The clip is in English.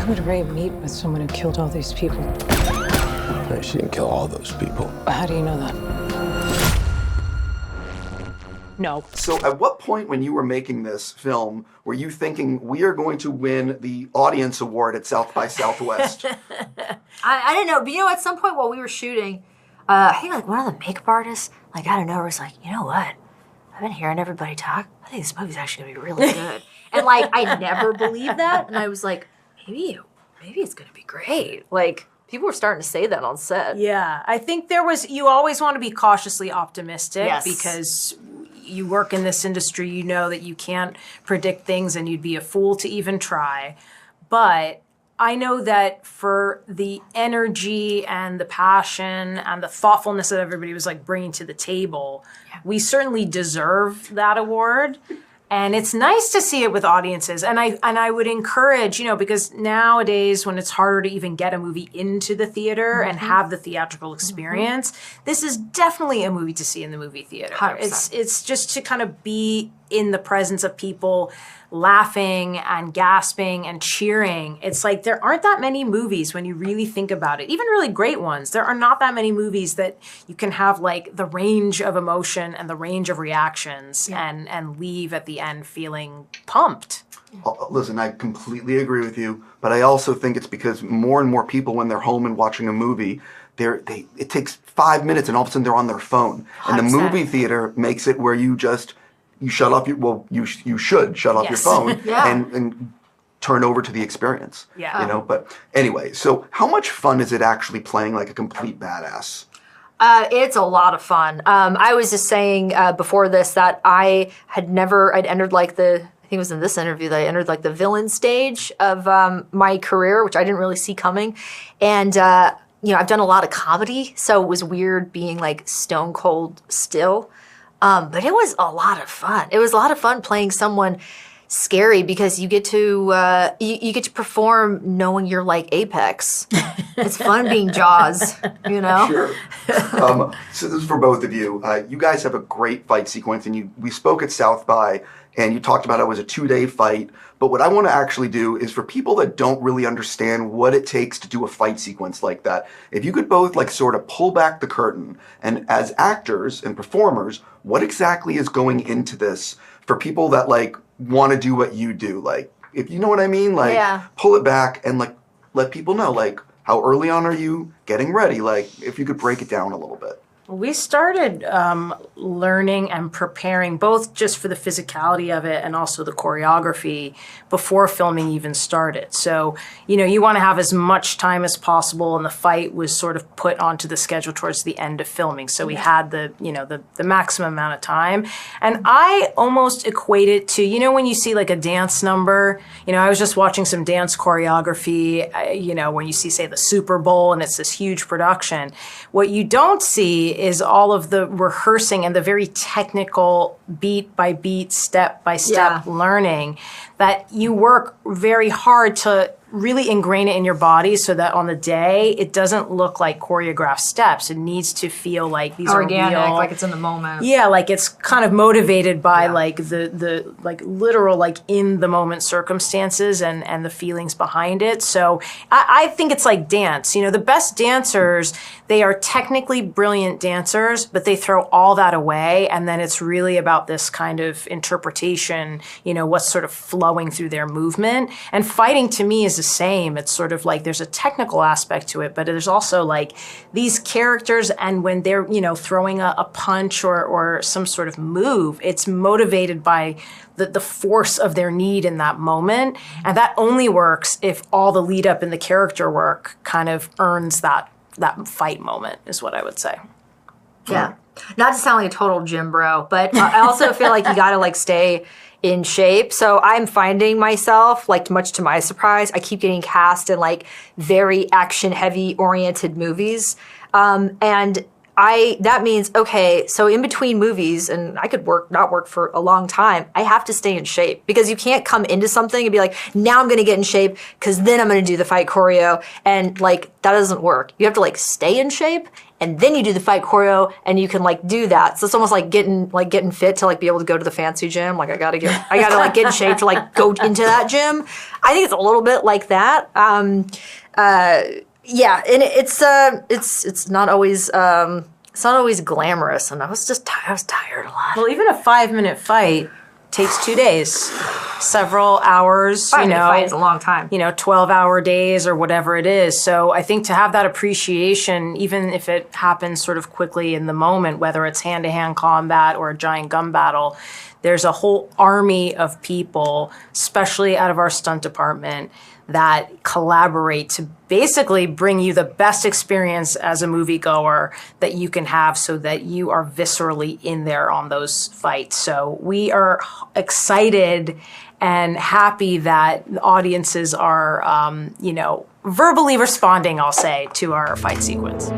would Ray meet with someone who killed all these people? No, she didn't kill all those people. How do you know that? No. So at what point when you were making this film were you thinking we are going to win the audience award at South by Southwest? I didn't know, but you know, at some point while we were shooting, I think like one of the makeup artists, like out of nowhere, was like, you know what? I've been hearing everybody talk. I think this movie's actually gonna be really good. And like, I never believed that, and I was like, maybe it's gonna be great. Like, people were starting to say that on set. Yeah, I think you always want to be cautiously optimistic Yes. because you work in this industry, you know that you can't predict things and you'd be a fool to even try. But I know that for the energy and the passion and the thoughtfulness that everybody was like bringing to the table, we certainly deserve that award. And it's nice to see it with audiences. And I would encourage, because nowadays when it's harder to even get a movie into the theater and have the theatrical experience, this is definitely a movie to see in the movie theater. 100%. It's just to kind of be in the presence of people laughing and gasping and cheering. It's like there aren't that many movies when you really think about it, even really great ones. There are not that many movies that you can have like the range of emotion and the range of reactions and leave at the end feeling pumped. Listen, I completely agree with you, but I also think it's because more and more people when they're home and watching a movie, it takes 5 minutes and all of a sudden they're on their phone. 100%. And the movie theater makes it where you shut off you should shut off your phone and turn over to the experience. Yeah. But anyway, so how much fun is it actually playing like a complete badass? It's a lot of fun. I was just saying before this that I'd entered like I think it was in this interview that I entered like the villain stage of my career, which I didn't really see coming. And, I've done a lot of comedy, so it was weird being like stone cold still. But it was a lot of fun. It was a lot of fun playing someone scary because you get to you get to perform knowing you're like Apex. It's fun being Jaws, Sure. So this is for both of you. You guys have a great fight sequence, and we spoke at South by, and you talked about it was a 2-day fight. But what I want to actually do is for people that don't really understand what it takes to do a fight sequence like that, if you could both like sort of pull back the curtain, and as actors and performers, what exactly is going into this for people that like want to do what you do? Like, if you know what I mean, like pull it back and like let people know like how early on are you getting ready? Like if you could break it down a little bit. We started learning and preparing both just for the physicality of it and also the choreography before filming even started. So, you want to have as much time as possible, and the fight was sort of put onto the schedule towards the end of filming. So we had the maximum amount of time. And I almost equate it to, when you see like a dance number, I was just watching some dance choreography, when you see, say, the Super Bowl and it's this huge production. What you don't see is all of the rehearsing and the very technical beat by beat, step by step learning that you work very hard to really ingrain it in your body so that on the day it doesn't look like choreographed steps. It needs to feel like these organic, are real, like it's in the moment. Yeah, like it's kind of motivated by like the like literal like in the moment circumstances and the feelings behind it. So I think it's like dance. The best dancers, they are technically brilliant dancers, but they throw all that away, and then it's really about this kind of interpretation, what's sort of flowing through their movement. And fighting to me is the same. It's sort of like there's a technical aspect to it, but there's also like these characters, and when they're, throwing a punch or some sort of move, it's motivated by the force of their need in that moment. And that only works if all the lead up in the character work kind of earns that fight moment, is what I would say. Yeah. Not to sound like a total gym bro, but I also feel like you gotta like stay in shape. So I'm finding myself, like much to my surprise, I keep getting cast in like very action heavy oriented movies. And that means, okay, so in between movies, and I could not work for a long time, I have to stay in shape because you can't come into something and be like, now I'm going to get in shape because then I'm going to do the fight choreo. And like, that doesn't work. You have to like stay in shape and then you do the fight choreo, and you can like do that. So it's almost like getting fit to like be able to go to the fancy gym. Like I gotta like get in shape to like go into that gym. I think it's a little bit like that. Yeah, and it's not always glamorous, and I was tired a lot. Well, even a 5-minute fight takes 2 days, several hours. 5-minute fight is a long time. 12-hour days or whatever it is. So I think to have that appreciation, even if it happens sort of quickly in the moment, whether it's hand-to-hand combat or a giant gun battle, there's a whole army of people, especially out of our stunt department, that collaborate to basically bring you the best experience as a moviegoer that you can have so that you are viscerally in there on those fights. So we are excited and happy that audiences are, verbally responding, I'll say, to our fight sequence.